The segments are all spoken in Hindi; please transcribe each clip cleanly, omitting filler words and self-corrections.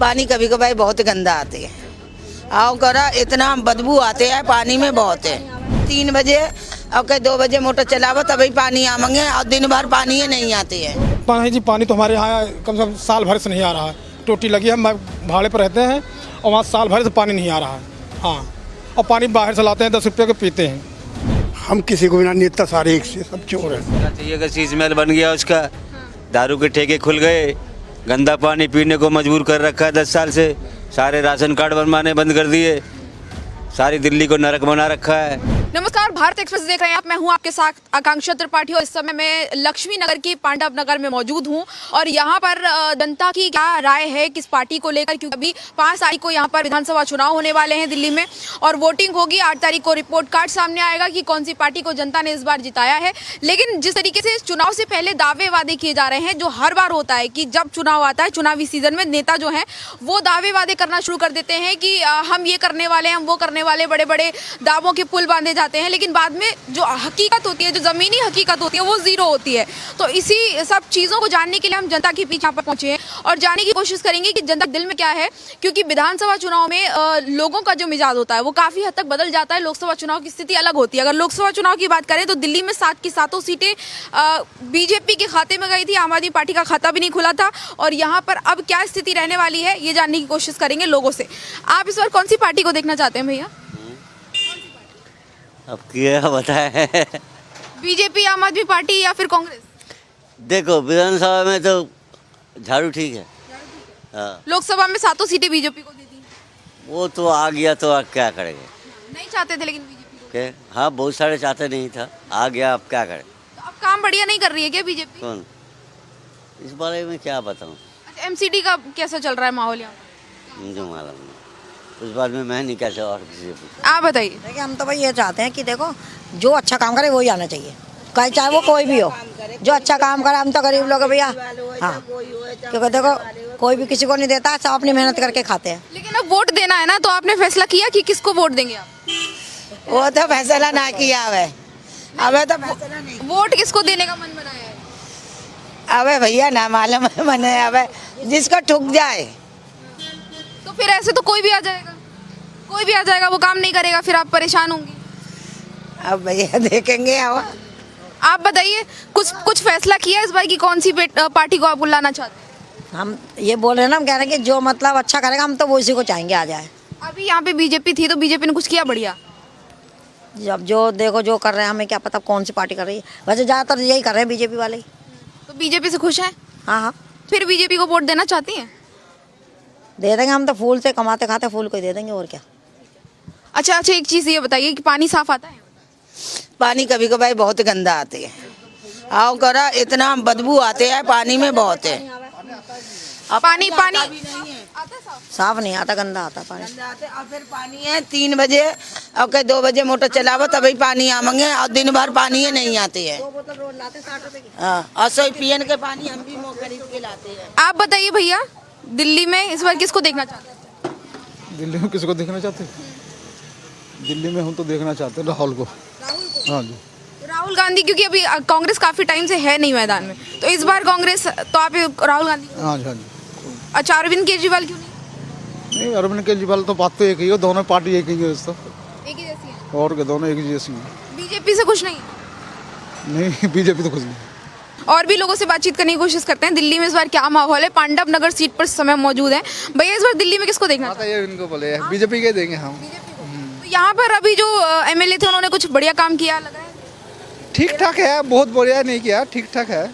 पानी कभी कभार बहुत गंदा आते है। आओ करा इतना बदबू आते हैं पानी में बहुत है। 3 बजे और 2 बजे मोटर चलावो तभी पानी आवेंगे और दिन भर पानी ही नहीं आते हैं। पानी जी पानी तो हमारे यहाँ कम से कम साल भर से नहीं आ रहा है। टोटी लगी है, हम भाड़े पर रहते हैं और वहाँ साल भर से पानी नहीं आ रहा है। हाँ, और पानी बाहर से लाते हैं, 10 रुपये के पीते हैं। हम किसी को भी ना नेता सारे एक से सब चोर हैं। चाहिए कि शीश महल बन गया उसका, दारू के ठेके खुल गए, गंदा पानी पीने को मजबूर कर रखा है 10 साल से। सारे राशन कार्ड बनवाने बंद कर दिए, सारी दिल्ली को नरक बना रखा है। नमस्कार, भारत एक्सप्रेस देख रहे हैं आप। मैं हूं आपके साथ आकांक्षा त्रिपाठी और इस समय मैं लक्ष्मी नगर की पांडव नगर में मौजूद हूं और यहां पर जनता की क्या राय है किस पार्टी को लेकर, क्योंकि अभी 5 तारीख को यहां पर विधानसभा चुनाव होने वाले हैं दिल्ली में और वोटिंग होगी। 8 तारीख को रिपोर्ट कार्ड सामने आएगा कि कौन सी पार्टी को जनता ने इस बार जिताया है। लेकिन जिस तरीके से चुनाव से पहले दावे वादे किए जा रहे हैं, जो हर बार होता है कि जब चुनाव आता है, चुनावी सीजन में नेता जो है वो दावे वादे करना शुरू कर देते हैं कि हम ये करने वाले हैं, हम वो करने वाले, बड़े बड़े दावों के पुल बांधे जाते हैं। लेकिन बाद में जो हकीकत होती है, जो जमीनी हकीकत होती है, वो जीरो होती है। तो इसी सब चीज़ों को जानने के लिए हम जनता के पीछे यहाँ पर पहुंचे हैं और जानने की कोशिश करेंगे कि जनता के दिल में क्या है। क्योंकि विधानसभा चुनाव में लोगों का जो मिजाज होता है वो काफ़ी हद तक बदल जाता है। लोकसभा चुनाव की स्थिति अलग होती है। अगर लोकसभा चुनाव की बात करें तो दिल्ली में 7 की 7 सीटें बीजेपी के खाते में गई थी। आम आदमी पार्टी का खाता भी नहीं खुला था और यहाँ पर अब क्या स्थिति रहने वाली है ये जानने की कोशिश करेंगे लोगों से। आप इस बार कौन सी पार्टी को देखना चाहते हैं भैया? अब क्या बताए बीजेपी, आम आदमी पार्टी या फिर कांग्रेस? देखो, विधानसभा में तो झाड़ू ठीक है। हाँ, लोकसभा में 7 सीटें बीजेपी को दे दी। वो तो आ गया तो अब क्या करेंगे? नहीं चाहते थे लेकिन बीजेपी को। के हाँ, बहुत सारे चाहते नहीं था, आ गया, अब क्या करें? तो अब काम बढ़िया नहीं कर रही है क्या बीजेपी? कौन? इस बारे में क्या बताऊँ? अच्छा, एमसीडी का कैसा चल रहा है माहौल यहाँ? मुझे मालूम नहीं, उस बारे में मैं नहीं कह सकता और किसी से पूछूं। आप बताइए। देखिए, हम तो भाई ये चाहते हैं कि देखो जो अच्छा काम करे वही आना चाहिए, चाहे वो कोई भी हो, जो अच्छा काम करे। हम तो गरीब लोग हैं भैया। हाँ, क्योंकि देखो कोई भी किसी को नहीं देता, सब अपनी मेहनत करके खाते हैं। लेकिन अब वोट देना है ना, तो आपने फैसला किया कि किसको वोट देंगे आप? वो तो फैसला ना किया है, अबे तो फैसला नहीं। वोट किसको देने का मन बनाया है? अबे भैया ना मालूम है मने, अबे जिसका ठुक जाए। तो फिर ऐसे तो कोई भी आ जाएगा, कोई भी आ जाएगा, वो काम नहीं करेगा, फिर आप परेशान होंगे। अब भैया देखेंगे। अब आप बताइए, कुछ फैसला किया इस बार की कौन सी पार्टी को आप बुलाना चाहते हैं? हम ये बोल रहे हैं ना, हम कह रहे हैं कि जो मतलब अच्छा करेगा हम तो वो इसी को चाहेंगे आ जाए। अभी यहाँ पे बीजेपी थी तो बीजेपी ने कुछ किया बढ़िया? जब जो देखो जो कर रहे हैं, हमें क्या पता कौन सी पार्टी कर रही है। वैसे ज़्यादातर यही कर रहे हैं बीजेपी वाले ही। तो बीजेपी से खुश हैं? हाँ हाँ, फिर बीजेपी को वोट देना चाहती हैं? दे देंगे। हम तो फूल से कमाते खाते फूल को ही दे देंगे, और क्या। अच्छा, एक चीज़ ये बताइए कि पानी साफ आता है? पानी कभी कभार बहुत गंदा आते है। आओ करा इतना बदबू आते हैं पानी में बहुत है। पानी आता है साफ? साफ नहीं आता, गंदा आता पानी। और फिर पानी है 3 बजे और 2 बजे मोटर चलावो तभी पानी आवेंगे और दिन भर पानी ही नहीं आते हैं। हाँ, और सोई पियन के पानी हम भी खरीद के लाते हैं। आप बताइए भैया, दिल्ली में इस बार किसको देखना चाहते हैं? दिल्ली में किसको देखना चाहते हैं? दिल्ली में हम तो देखना चाहते हैं राहुल को। हाँ जी, राहुल गांधी, क्योंकि अभी कांग्रेस काफी टाइम से है नहीं मैदान में, तो इस बार कांग्रेस, तो आप राहुल गांधी। हाँ जी, हाँ जी। अच्छा, अरविंद केजरीवाल क्यों नहीं, अरविंद केजरीवाल तो बात तो एक ही है, दोनों पार्टी एक ही है तो। नहीं? एक ही जैसी है। और के दोनों एक ही जैसी हैं। बीजेपी से कुछ नहीं? नहीं, बीजेपी तो कुछ नहीं। और भी लोगों से बातचीत करने की कोशिश करते हैं। दिल्ली में इस बार क्या माहौल है? पांडव नगर सीट पर इस समय मौजूद है। भैया, इस बार दिल्ली में किसको देखना चाहते ये इनको बोले बीजेपी के देंगे हम। हैं? तो यहाँ पर अभी जो एमएलए थे उन्होंने कुछ बढ़िया काम किया लगा है? ठीक ठाक है, बहुत बढ़िया नहीं किया, ठीक ठाक है।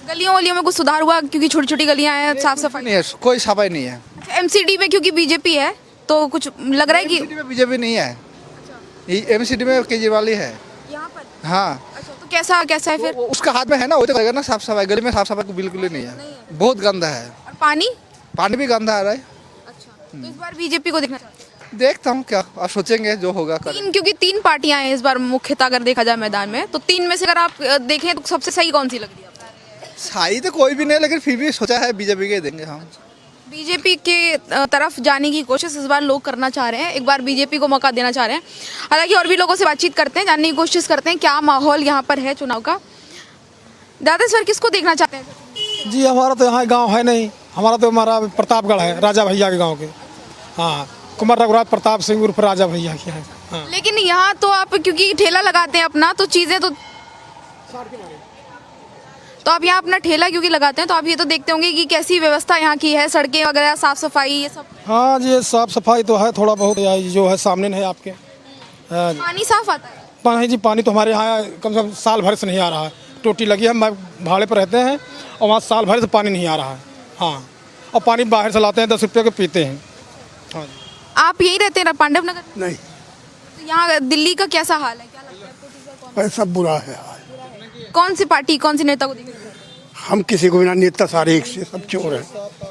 गलियों वलियों में कुछ सुधार हुआ? क्योंकि छोटी छोटी गलियां हैं, साफ सफाई नहीं है, कोई सफाई नहीं है। एमसीडी में क्योंकि बीजेपी है तो कुछ लग रहा है कि एमसीडी में बीजेपी नहीं है, एमसीडी में केजरीवाल ही है। यहाँ पर? हाँ, अच्छा, तो कैसा है फिर? उसका हाथ में है ना, वो तो करेगा ना साफ सफाई। गली में साफ सफाई को बिल्कुल ही नहीं है, बहुत गंदा है। और पानी? पानी भी गंदा आ रहा है। अच्छा, तो इस बार बीजेपी को देखना चाहते हैं? देखता हूँ क्या, आप सोचेंगे जो होगा करें। क्योंकि 3 पार्टियां हैं इस बार मुख्यतः अगर देखा जाए मैदान में, तो 3 में से अगर आप देखें तो सबसे सही कौन सी लग रही है आपको? सही तो कोई भी नहीं, लेकिन फिर भी सोचा है बीजेपी के देंगे हम। बीजेपी के तरफ जाने की कोशिश इस बार लोग करना चाह रहे हैं, एक बार बीजेपी को मौका देना चाह रहे हैं। हालांकि और भी लोगों से बातचीत करते हैं, जानने की कोशिश करते हैं क्या माहौल यहाँ पर है चुनाव का। दादा, इस बार किसको देखना चाहते हैं? जी, हमारा तो यहाँ गाँव है नहीं, हमारा प्रतापगढ़ है, राजा भैया के गांव के। हाँ, कुमार रघुराज प्रताप सिंह उर्फ राजा भैया के है। हाँ। लेकिन यहाँ तो आप क्योंकि ठेला लगाते हैं अपना, तो चीजें तो आप यहाँ अपना ठेला क्योंकि लगाते हैं, तो आप ये तो देखते होंगे कि कैसी व्यवस्था यहाँ की है, सड़कें वगैरह, साफ सफाई, ये सब। हाँ जी, साफ सफाई तो है थोड़ा बहुत, जो है सामने है आपके। पानी साफ आता है? पानी जी, पानी तो हमारे यहाँ कम से कम साल भर से नहीं आ रहा है। टोटी लगी है, हम भाड़े पर रहते हैं और वहाँ साल भर से पानी नहीं आ रहा है। हाँ, और पानी बाहर से लाते हैं, 10 रुपये के पीते हैं। हाँ जी। आप यही रहते हैं पांडव नगर? नहीं, तो यहाँ दिल्ली का कैसा हाल है, क्या लगता है आपको? पर सब बुरा है। कौन सी पार्टी, कौन सी नेता को देखते हैं? हम किसी को बिना, नेता सारे एक से, सब चोर हैं।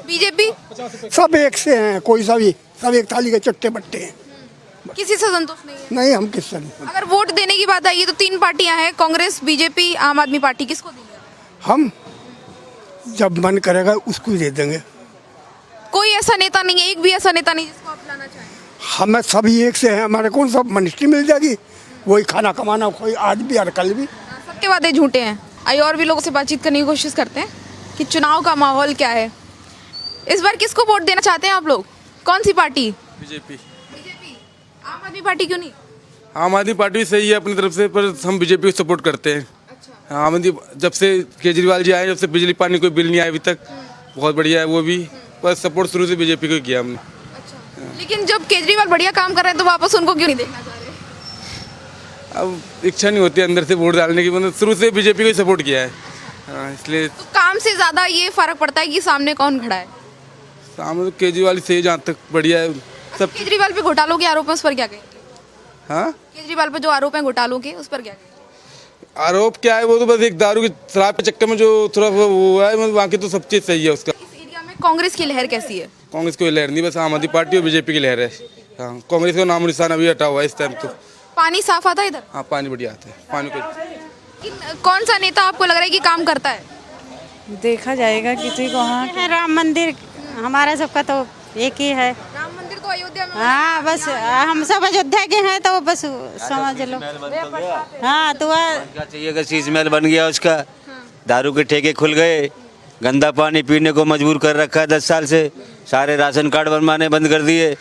बीजेपी सब एक से हैं, कोई सब एक थाली के चट्टे बट्टे हैं। किसी से संतुष्ट नहीं है? नहीं, हम किससे नहीं। अगर वोट देने की बात आई है तो 3 पार्टियां हैं, कांग्रेस, बीजेपी, आम आदमी पार्टी, किसको देंगे? हम जब मन करेगा उसको ही दे देंगे। कोई ऐसा नेता नहीं है, एक भी ऐसा नेता नहीं जिसको आप लाना चाहें? हमें सभी एक से हैं, हमारे कौन सा मिनिस्ट्री मिल जाएगी, वही खाना कमाना, कोई आज भी और कल भी। सबके वादे झूठे हैं। आइए और भी लोगों से बातचीत करने की कोशिश करते हैं कि चुनाव का माहौल क्या है, इस बार किसको वोट देना चाहते हैं आप लोग? कौन सी पार्टी? बीजेपी। आम आदमी पार्टी क्यों नहीं? आम आदमी पार्टी भी सही है अपनी तरफ से, पर हम बीजेपी को सपोर्ट करते हैं। अच्छा। आम आदमी जब से केजरीवाल जी आए, जब से बिजली पानी कोई बिल नहीं आया अभी तक, बहुत बढ़िया है वो भी, पर सपोर्ट शुरू से बीजेपी को किया हमने। अच्छा। लेकिन जब केजरीवाल बढ़िया काम कर रहे हैं तो वापस उनको क्यों नहीं देखना चाह रहे? अब इच्छा नहीं होती अंदर से वोट डालने की, मतलब शुरू से बीजेपी को ही सपोर्ट किया है। हाँ, इसलिए तो काम से ज्यादा ये फर्क पड़ता है कि सामने कौन खड़ा है। सामने केजरीवाल सही, जहाँ तक बढ़िया है सब। केजरीवाल पे घोटालों के आरोप है, उस पर क्या कहेंगे? हाँ, केजरीवाल पे जो आरोप है घोटालों के, उस पर क्या कहेंगे? आरोप क्या है, वो तो बस एक दारू की शराब के चक्कर में जो थोड़ा वो हुआ है, बाकी तो सब चीज़ सही है उसका। इस एरिया में कांग्रेस की लहर कैसी है? कांग्रेस कोई लहर नहीं, बस आम आदमी पार्टी और बीजेपी की लहर है। हाँ, कांग्रेस का नाम निशान अभी हटा हुआ है इस टाइम तो। पानी साफ आता है इधर? हाँ, पानी बढ़िया आता है, पानी को। कौन सा नेता आपको लग रहा है कि काम करता है? देखा जाएगा किसी को। हाँ, राम मंदिर हमारा सबका तो एक ही है। राम मंदिर तो अयोध्या में। हाँ, बस हम सब अयोध्या के हैं तो बस समझ लो। हाँ, तो क्या चाहिए कि शीश महल बन गया उसका, दारू के ठेके खुल गए, गंदा पानी पीने को मजबूर कर रखा है 10 साल से, सारे राशन कार्ड बनवाने बंद कर दिए,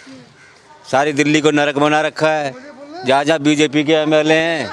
सारी दिल्ली को नरक बना रखा है। जहाँ जहाँ बीजेपी के एमएलए हैं,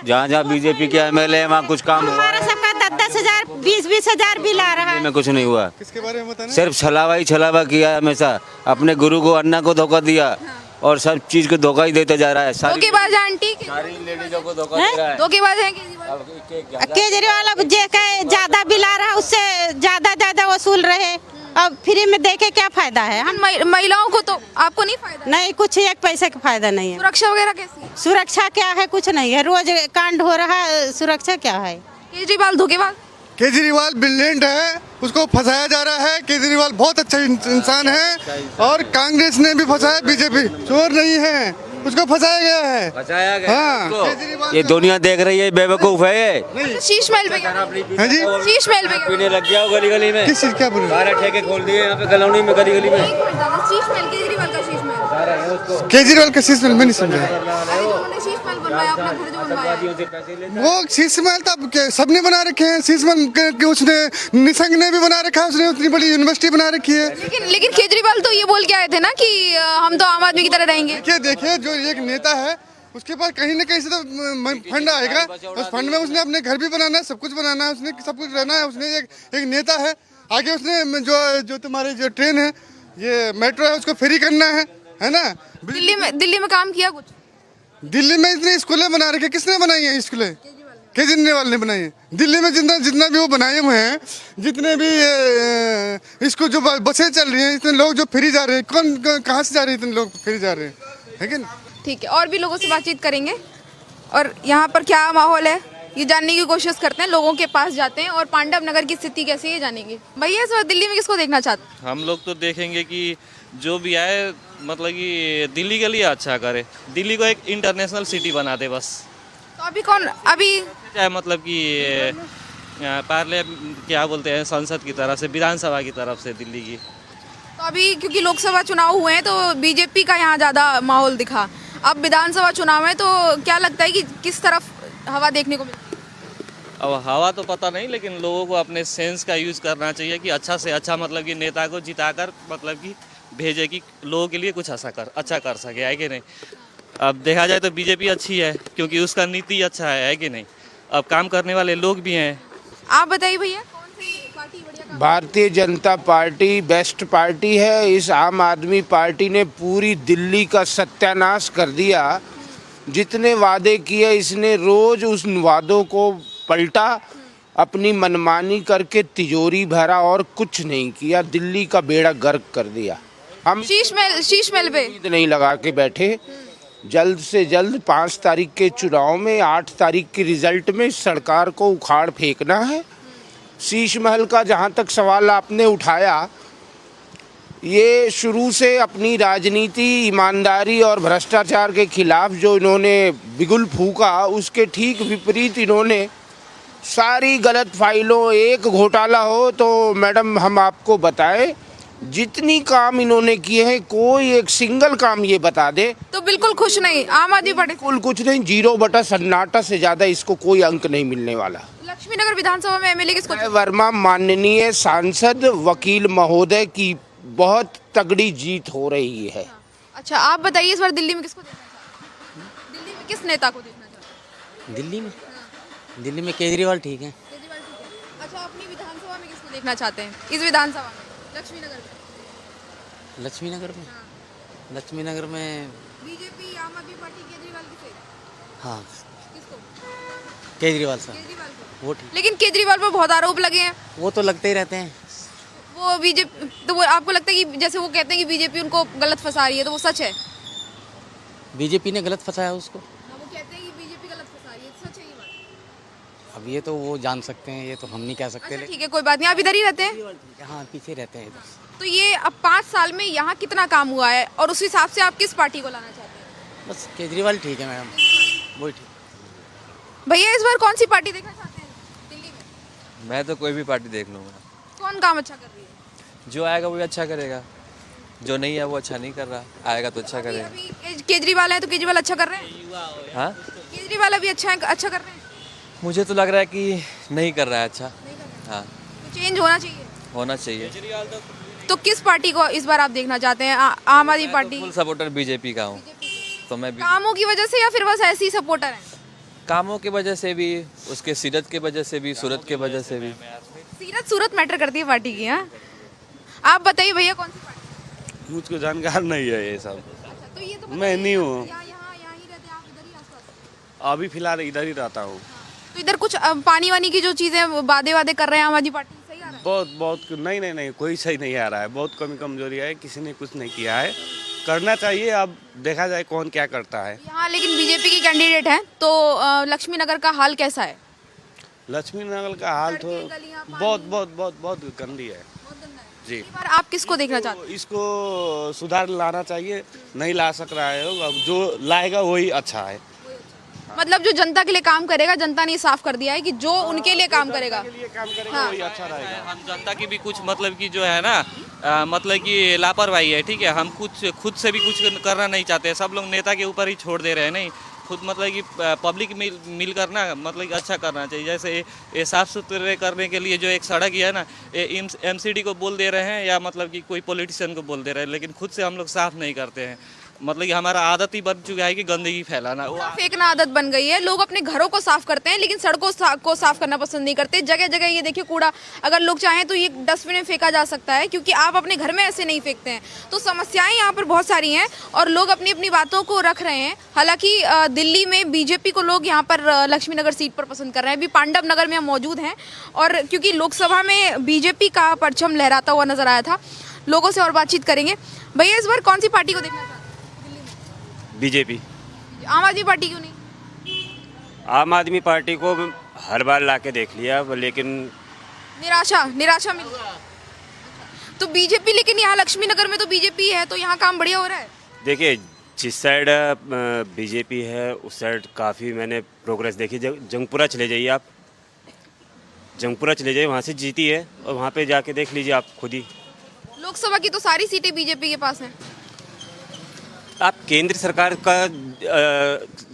जहाँ बीजेपी के एमएलए हैं वहाँ कुछ काम हुआ? हमारा सबका 10-10 हजार 20-20 हजार बिल आ रहा है। में कुछ नहीं हुआ। किसके बारे में बताना? सिर्फ छलावा ही छलावा किया हमेशा, अपने गुरु को अन्ना को धोखा दिया और सब चीज को धोखा ही देते जा रहा है। धोखेबाज आंटी, सारी लेडीजों को धोखा दे रहा है। धोखेबाज है केजरीवाल। अब जे का ज्यादा बिल आ रहा है उससे ज्यादा वसूल रहे, अब फ्री में देके क्या फायदा है? हम महिलाओं को तो आपको नहीं फायदा? नहीं, कुछ एक पैसे का फायदा नहीं है। सुरक्षा वगैरह कैसी है? सुरक्षा क्या है? कुछ नहीं है, रोज कांड हो रहा है, सुरक्षा क्या है? केजरीवाल धोखेबाज? केजरीवाल ब्रिलियंट है, उसको फंसाया जा रहा है। केजरीवाल बहुत अच्छा इंसान है और कांग्रेस ने भी फंसाया, बीजेपी चोर नहीं है, उसको फंसाया गया है। बचाया गया हाँ, उसको। ये दुनिया देख रही है, बेवकूफ है ये। शीश महल पे क्या? है जी, शीश महल पे पीने लग गया गली गली में। किस चीज क्या बोल रहे सारे ठेके खोल दिए यहाँ पे कॉलोनी में, गली गली में। शीश महल, केजरीवाल का शीश महल। हैं? केजरीवाल का शीश महल में नहीं समझा। उन्होंने शीश महल बनवाया, अपना घर जो बनवाया। वो शीश महल तो सबने बना रखे हैं, शीश महल के उसने निसंग ने भी बना रखा है, उसने उतनी बड़ी यूनिवर्सिटी बना रखी है। लेकिन केजरीवाल तो ये बोल के आए थे ना कि हम तो आम आदमी की तरह रहेंगे। देखिए जो एक नेता है उसके पास कहीं ना कहीं से तो फंड आएगा, उस फंड में उसने अपने घर भी बनाना है, सब कुछ बनाना है, उसने सब कुछ रहना है। उसने एक नेता है, आगे उसने जो तुम्हारे जो ट्रेन है, ये मेट्रो है, उसको फ्री करना है ना। दिल्ली में काम किया कुछ? दिल्ली में इतनी स्कूलें बना रखी, किसने बनाई है स्कूलें? केजरीवाल ने बनाई है। दिल्ली में जितना भी वो बनाए हुए हैं, जितने भी इसको जो बसें चल रही हैं, इतने लोग जो फ्री जा रहे हैं, कौन कहाँ से जा रहे हैं? इतने लोग फ्री जा रहे हैं, है कि नहीं? ठीक है, और भी लोगों से बातचीत करेंगे और यहाँ पर क्या माहौल है ये जानने की कोशिश करते हैं। लोगों के पास जाते हैं और पांडव नगर की स्थिति कैसी है जानेंगे। भैया इस बार दिल्ली में किसको देखना चाहते हैं? हम लोग तो देखेंगे कि जो भी आए, मतलब कि दिल्ली के लिए अच्छा करे, दिल्ली को एक इंटरनेशनल सिटी बना दे बस। तो अभी चाहे मतलब कि पार्ले क्या बोलते हैं, संसद की तरफ से, विधानसभा की तरफ से दिल्ली की। तो अभी क्योंकि लोकसभा चुनाव हुए हैं तो बीजेपी का यहाँ ज़्यादा माहौल दिखा, अब विधानसभा चुनाव है तो क्या लगता है कि किस तरफ हवा देखने को मिलेगी? अब हवा तो पता नहीं, लेकिन लोगों को अपने सेंस का यूज़ करना चाहिए कि अच्छा से अच्छा मतलब कि नेता को जिताकर मतलब कि भेजे कि लोगों के लिए कुछ अच्छा कर सके, है कि नहीं। अब देखा जाए तो बीजेपी अच्छी है क्योंकि उसका नीति अच्छा है कि नहीं। अब काम करने वाले लोग भी हैं। आप बताइए भैया, कौन सी पार्टी बढ़िया काम? Bharatiya Janata party best party है। इस आम आदमी पार्टी ने पूरी दिल्ली का सत्यानाश कर दिया। जितने वादे किए इसने रोज उस वादों को पलटा, अपनी मनमानी करके तिजोरी भरा और कुछ नहीं किया। दिल्ली का बेड़ा गर्क कर दिया। हम शीश महल पे उम्मीद नहीं लगा के बैठे। जल्द से जल्द 5 तारीख के चुनाव में 8 तारीख के रिजल्ट में सरकार को उखाड़ फेंकना है। शीश महल का जहाँ तक सवाल आपने उठाया, ये शुरू से अपनी राजनीति ईमानदारी और भ्रष्टाचार के खिलाफ जो इन्होंने बिगुल फूका, उसके ठीक विपरीत इन्होंने सारी गलत फाइलों, एक घोटाला हो तो मैडम हम आपको बताएं, जितनी काम इन्होंने किए हैं कोई एक सिंगल काम ये बता दे तो बिल्कुल खुश नहीं आम आदमी पार्टी। बिल्कुल कुछ नहीं, 0 सन्नाटा से ज़्यादा इसको कोई अंक नहीं मिलने वाला। लक्ष्मीनगर विधानसभा में एमएलए किसको? अजय वर्मा माननीय सांसद वकील महोदय की बहुत तगड़ी जीत हो रही है। अच्छा, आप बताइए इस बार दिल्ली में किसको देखना चाहते हैं? दिल्ली में किस नेता को देखना चाहते हैं? दिल्ली में केजरीवाल ठीक है। केजरीवाल ठीक है। अच्छा, अपनी विधानसभा में किसको देखना चाहते हैं? इस विधानसभा में लक्ष्मीनगर में लक्ष्मीनगर में बीजेपी, आम आदमी पार्टी, केजरीवाल किसे? हाँ, किसको? केजरीवाल साहब केजरीवाल को। वो ठीक। लेकिन केजरीवाल पर बहुत आरोप लगे हैं। वो तो लगते ही रहते हैं। वो बीजेपी, तो वो आपको लगता है कि जैसे वो कहते हैं कि बीजेपी उनको गलत फंसा रही है, तो वो सच है? बीजेपी ने गलत फंसाया उसको। वो कहते हैं कि बीजेपी गलत फंसा रही है, सच है ये बात? अब ये तो वो जान सकते हैं, ये तो हम नहीं कह सकते। अच्छा, ठीक है, कोई बात नहीं। आप इधर ही रहते हैं? हाँ, पीछे रहते हैं इधर। तो ये अब 5 साल में यहाँ कितना काम हुआ है और उस हिसाब से आप किस पार्टी को लाना चाहते हैं? बस केजरीवाल ठीक है मैडम, वही ठीक। भैया, इस बार कौन सी पार्टी देखना चाहते हैं दिल्ली में? मैं तो कोई भी पार्टी देख लूँगा। कौन काम अच्छा कर रही है? जो आएगा वो अच्छा करेगा, जो नहीं है वो अच्छा नहीं कर रहा, आएगा तो अच्छा करेगा। अभी केजरीवाल है तो केजरीवाल अच्छा कर रहे हैं? हाँ, केजरीवाल अभी अच्छा कर रहे हैं? मुझे तो लग रहा है कि नहीं कर रहा है अच्छा। हाँ, तो चेंज होना चाहिए। तो किस पार्टी को इस बार आप देखना चाहते हैं? आम आदमी पार्टी? फुल सपोर्टर बीजेपी का हूँ। तो मैं कामों की वजह से या फिर बस ऐसे ही सपोर्टर हैं? कामों की वजह से भी, उसके सीरत की वजह से भी, सूरत की वजह से भी। सूरत मैटर करती है पार्टी की। हाँ, आप बताइए भैया, कौन सी पार्टी? मुझको जानकार नहीं है ये सब। अच्छा, तो ये तो मैं नहीं हूँ, यहाँ ही रहते हैं आप, इधर ही आसपास? अभी फिलहाल इधर ही रहता हूँ। तो इधर कुछ पानी वानी की जो चीजें वादे कर रहे हैं आम आदमी पार्टी, सही आ रहा है? बहुत नहीं, कोई सही नहीं आ रहा है। बहुत कमजोरी है, किसी ने कुछ नहीं किया है। करना चाहिए, अब देखा जाए कौन क्या करता है। यहाँ लेकिन बीजेपी की कैंडिडेट है, तो लक्ष्मीनगर का हाल कैसा है? लक्ष्मीनगर का हाल तो बहुत गंदी है जी। इस बार आप किसको देखना चाहते हैं? इसको सुधार लाना चाहिए, नहीं ला सक रहा है। अब जो लाएगा वही अच्छा है। मतलब जो जनता के लिए काम करेगा, जनता ने साफ कर दिया है कि जो उनके लिए काम करेगा वही अच्छा रहेगा। हम जनता की भी कुछ मतलब कि जो है ना मतलब कि लापरवाही है, ठीक है। हम कुछ खुद से भी कुछ करना नहीं चाहते, सब लोग नेता के ऊपर ही छोड़ दे रहे हैं। नहीं, खुद मतलब कि पब्लिक मिल करना मतलब कि अच्छा करना चाहिए। जैसे ये साफ़ सुथरे करने के लिए जो एक सड़क है ना, ये MCD को बोल दे रहे हैं या मतलब कि कोई पॉलिटिशियन को बोल दे रहे हैं, लेकिन खुद से हम लोग साफ़ नहीं करते हैं। मतलब कि हमारा आदत ही बन चुका है कि गंदगी फैलाना, फेंकना आदत बन गई है। लोग अपने घरों को साफ करते हैं लेकिन सड़कों को साफ करना पसंद नहीं करते। जगह जगह ये देखिए कूड़ा, अगर लोग चाहें तो ये डस्टबिन में फेंका जा सकता है, क्योंकि आप अपने घर में ऐसे नहीं फेंकते हैं। तो समस्याएं यहाँ पर बहुत सारी हैं और लोग अपनी अपनी बातों को रख रहे हैं। हालांकि दिल्ली में बीजेपी को लोग यहाँ पर लक्ष्मीनगर सीट पर पसंद कर रहे हैं। अभी पांडव नगर में हम मौजूद हैं और क्योंकि लोकसभा में बीजेपी का परचम लहराता हुआ नजर आया था। लोगों से और बातचीत करेंगे। भैया, इस बार कौन सी पार्टी को देखना चाहते हैं? बीजेपी। आम आदमी पार्टी क्यों नहीं? आम आदमी पार्टी को हर बार लाके देख लिया, लेकिन निराशा मिली। तो बीजेपी, लेकिन यहाँ लक्ष्मीनगर में तो बीजेपी है, तो यहाँ काम बढ़िया हो रहा है। देखिए, जिस साइड बीजेपी है उस साइड काफ़ी मैंने प्रोग्रेस देखी। जंगपुरा चले जाइए आप, जंगपुरा चले जाइए, वहाँ से जीती है और वहाँ पे जाके देख लीजिए आप खुद ही। लोकसभा की तो सारी सीटें बीजेपी के पास हैं। आप केंद्र सरकार का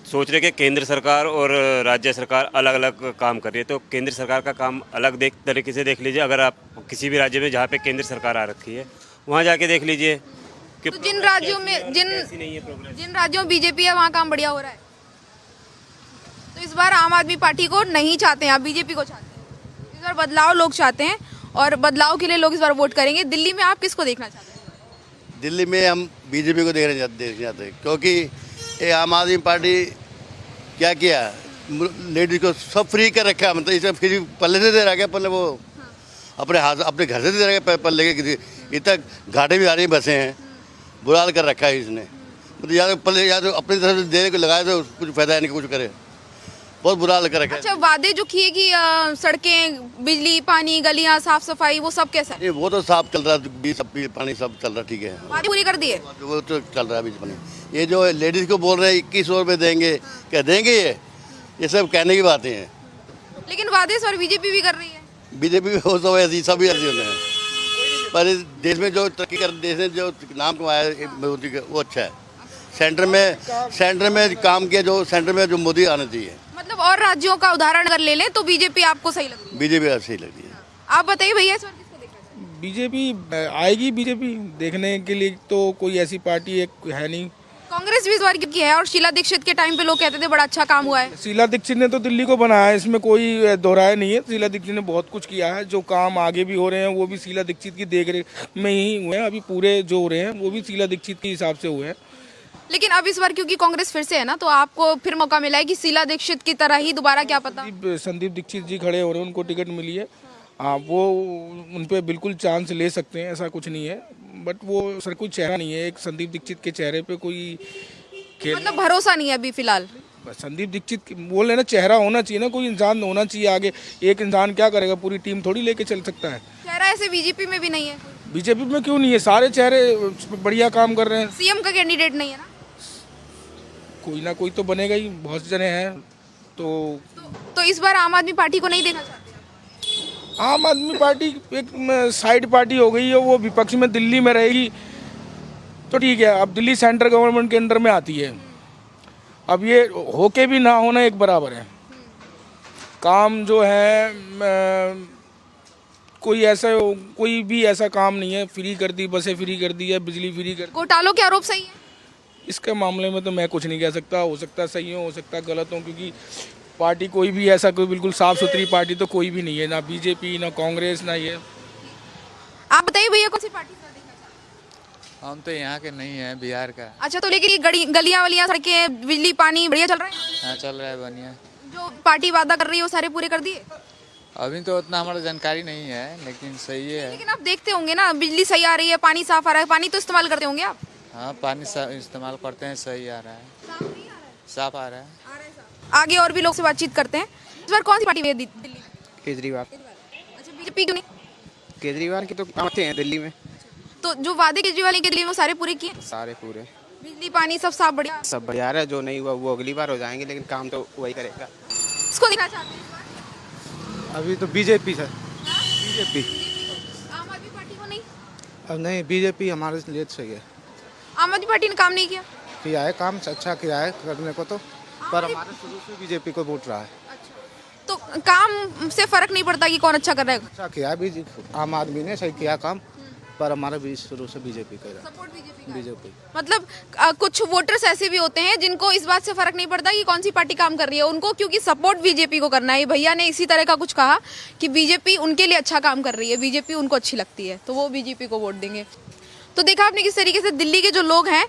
सोच रहे कि केंद्र सरकार और राज्य सरकार अलग अलग काम कर रही है, तो केंद्र सरकार का काम अलग तरीके से देख लीजिए। अगर आप किसी भी राज्य में जहाँ पे केंद्र सरकार आ रखी है वहाँ जाके देख लीजिए कि तो जिन राज्यों में बीजेपी है वहाँ काम बढ़िया हो रहा है। तो इस बार आम आदमी पार्टी को नहीं चाहते हैं, आप बीजेपी को चाहते हैं। इस बार बदलाव लोग चाहते हैं और बदलाव के लिए लोग इस बार वोट करेंगे। दिल्ली में आप किसको देखना चाहते हैं? दिल्ली में हम बीजेपी को देखना चाहते हैं, क्योंकि ये आम आदमी पार्टी क्या किया, लेडीज को सब फ्री कर रखा है। मतलब इसे फ्री पहले से दे रहा है, पहले वो अपने हाथ अपने घर से दे रहा है, पहले के इतना घाटे भी आ रही बसें हैं, बुरा हाल कर रखा है इसने। मतलब या तो अपनी तरफ से देने को लगाए तो कुछ फायदा नहीं, कुछ करे, बहुत बुरा हाल कर रखा है। अच्छा, वादे जो किए कि सड़कें, बिजली, पानी, गलियां, साफ सफाई, वो सब कैसा है? वो तो साफ चल रहा है, सब पानी सब चल रहा, ठीक है, वादे पूरी कर दिए, वो तो चल रहा है अभी पानी। ये जो लेडीज को बोल रहे हैं 2100 रुपये देंगे, क्या देंगे? ये सब कहने की बातें हैं, लेकिन वादे सर बीजेपी भी कर रही है। बीजेपी हो सब ऐसी, सभी ऐसी होते हैं। पर इस देश में जो तरक्की कर, देश ने जो नाम कमाया है मोदी का, वो अच्छा है। सेंटर में काम किया, जो सेंटर में जो मोदी आना चाहिए। मतलब और राज्यों का उदाहरण अगर ले लें तो बीजेपी आपको सही लगती है? बीजेपी सही लगती है। आप बताइए भैया, इस बार किसको देखना चाहिए? बीजेपी आएगी। बीजेपी देखने के लिए तो कोई ऐसी पार्टी है नहीं। कांग्रेस भी इस बार की है और शीला दीक्षित के टाइम पे लोग कहते थे बड़ा अच्छा काम हुआ है। शीला दीक्षित ने तो दिल्ली को बनाया है, इसमें कोई दोहराया नहीं है। शीला दीक्षित ने बहुत कुछ किया है, जो काम आगे भी हो रहे हैं वो भी शीला दीक्षित की देखरेख में ही हुए हैं। अभी पूरे जो हो रहे हैं वो भी शीला दीक्षित के हिसाब से हुए हैं। लेकिन अब इस बार क्योंकि कांग्रेस फिर से है ना, तो आपको फिर मौका मिला है कि शीला दीक्षित की तरह ही दोबारा, क्या पता। संदीप दीक्षित जी खड़े हो रहे हैं, उनको टिकट मिली है। हाँ, वो उन पे बिल्कुल चांस ले सकते हैं, ऐसा कुछ नहीं है। बट वो सर कोई चेहरा नहीं है, एक संदीप दीक्षित के चेहरे पे कोई मतलब भरोसा नहीं है अभी फिलहाल। संदीप दीक्षित बोल रहे ना, चेहरा होना चाहिए ना, कोई इंसान होना चाहिए आगे। एक इंसान क्या करेगा, पूरी टीम थोड़ी लेके चल सकता है। चेहरा ऐसे बीजेपी में भी नहीं है। बीजेपी में क्यों नहीं है? सारे चेहरे बढ़िया काम कर रहे हैं। सीएम का कैंडिडेट नहीं है ना? कोई ना कोई तो बनेगा ही, बहुत जने हैं। तो इस बार आम आदमी पार्टी को नहीं देखना चाहते? आम आदमी पार्टी एक साइड पार्टी हो गई है, वो विपक्ष में दिल्ली में रहेगी तो ठीक है। अब दिल्ली सेंट्रल गवर्नमेंट के अंडर में आती है, अब ये होके भी ना होना एक बराबर है। काम जो है कोई भी ऐसा काम नहीं है। फ्री कर दी, बसें फ्री कर दी है, बिजली फ्री कर दी। घोटालों के आरोप सही है? इसके मामले में तो मैं कुछ नहीं कह सकता। हो सकता है सही हो सकता है गलत हो, क्योंकि पार्टी कोई भी ऐसा कोई बिल्कुल साफ सुथरी पार्टी तो कोई भी नहीं है, ना बीजेपी, ना कांग्रेस, ना ये। आप बताइए भैया, कौन सी पार्टी? हम तो यहाँ के नहीं है, बिहार का। अच्छा, तो लेकिन ये गलियां वलियां, सड़कें, बिजली, पानी बढ़िया चल रहा है? हाँ, चल रहा है बढ़िया। जो पार्टी वादा कर रही है वो सारे पूरे कर दिए? अभी तो उतना हमारा जानकारी नहीं है, लेकिन सही है। लेकिन आप देखते होंगे ना, बिजली सही आ रही है, पानी साफ आ रहा है। पानी तो इस्तेमाल करते होंगे आप? हाँ, पानी इस्तेमाल करते हैं, सही आ रहा है, साफ आ रहा है। आगे और भी लोग से बातचीत करते हैं। इस बार कौन सी पार्टी है दिल्ली? केजरीवाल। अच्छा, बीजेपी क्यों नहीं? केजरीवाल की तो आते हैं दिल्ली में। तो जो वादे केजरीवाल के लिए वो सारे पूरे किए? सारे पूरे, बिजली, पानी सब साफ बढ़िया, सब बढ़िया रहा है। जो नहीं हुआ वो अगली बार हो जाएंगे, लेकिन काम तो वही करेगा। इसको देखना चाहते हैं? अभी तो बीजेपी सर, बीजेपी। आम आदमी पार्टी को नहीं? अब नहीं, बीजेपी हमारे लिए सही है। आम आदमी पार्टी ने काम नहीं किया है, काम अच्छा किया है करने को तो, पर हमारे शुरू से बीजेपी को वोट रहा है। तो काम से फर्क नहीं पड़ता कि कौन अच्छा कर रहा है? अच्छा किया आम आदमी ने, सही किया काम, पर हमारा भी शुरू से बीजेपी का है। Support BJP. मतलब कुछ वोटर्स ऐसे भी होते हैं जिनको इस बात से फर्क नहीं पड़ता कि कौन सी पार्टी काम कर रही है, उनको क्योंकि सपोर्ट बीजेपी को करना है। भैया ने इसी तरह का कुछ कहा कि बीजेपी उनके लिए अच्छा काम कर रही है, बीजेपी उनको अच्छी लगती है, तो वो बीजेपी को वोट देंगे। तो देखा आपने किस तरीके से दिल्ली के जो लोग हैं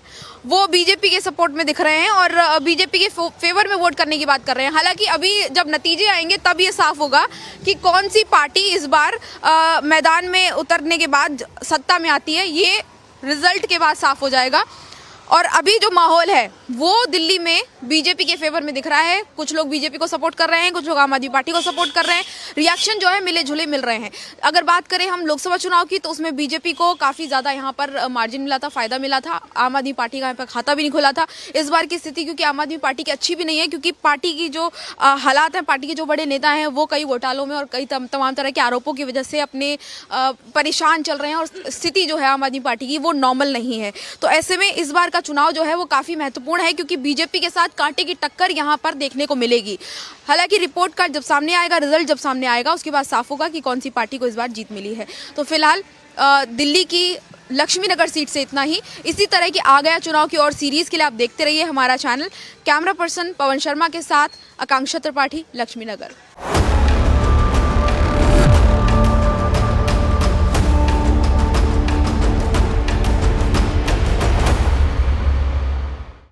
वो बीजेपी के सपोर्ट में दिख रहे हैं और बीजेपी के फेवर में वोट करने की बात कर रहे हैं। हालांकि अभी जब नतीजे आएंगे तब ये साफ होगा कि कौन सी पार्टी इस बार मैदान में उतरने के बाद सत्ता में आती है। ये रिजल्ट के बाद साफ हो जाएगा। और अभी जो माहौल है वो दिल्ली में बीजेपी के फेवर में दिख रहा है। कुछ लोग बीजेपी को सपोर्ट कर रहे हैं, कुछ लोग आम आदमी पार्टी को सपोर्ट कर रहे हैं। रिएक्शन जो है मिले जुले मिल रहे हैं। अगर बात करें हम लोकसभा चुनाव की तो उसमें बीजेपी को काफ़ी ज़्यादा यहाँ पर मार्जिन मिला था, फ़ायदा मिला था। आम आदमी पार्टी का यहाँ पर खाता भी नहीं खुला था। इस बार की स्थिति क्योंकि आम आदमी पार्टी की अच्छी भी नहीं है, क्योंकि पार्टी की जो हालात हैं, पार्टी के जो बड़े नेता हैं वो कई घोटालों में और कई तमाम तरह के आरोपों की वजह से अपने परेशान चल रहे हैं और स्थिति जो है आम आदमी पार्टी की वो नॉर्मल नहीं है। तो ऐसे में इस बार का चुनाव जो है वो काफ़ी महत्वपूर्ण है, क्योंकि बीजेपी के साथ कांटे की टक्कर यहाँ पर देखने को मिलेगी। हालांकि रिपोर्ट कार्ड जब सामने आएगा, रिजल्ट जब सामने आएगा, उसके बाद साफ होगा कि कौन सी पार्टी को इस बार जीत मिली है। तो फिलहाल दिल्ली की लक्ष्मी नगर सीट से इतना ही। इसी तरह की आ गया चुनाव की और सीरीज के लिए आप देखते रहिए हमारा channel. Camera person Pawan Sharma के साथ आकांक्षा त्रिपाठी, लक्ष्मी नगर।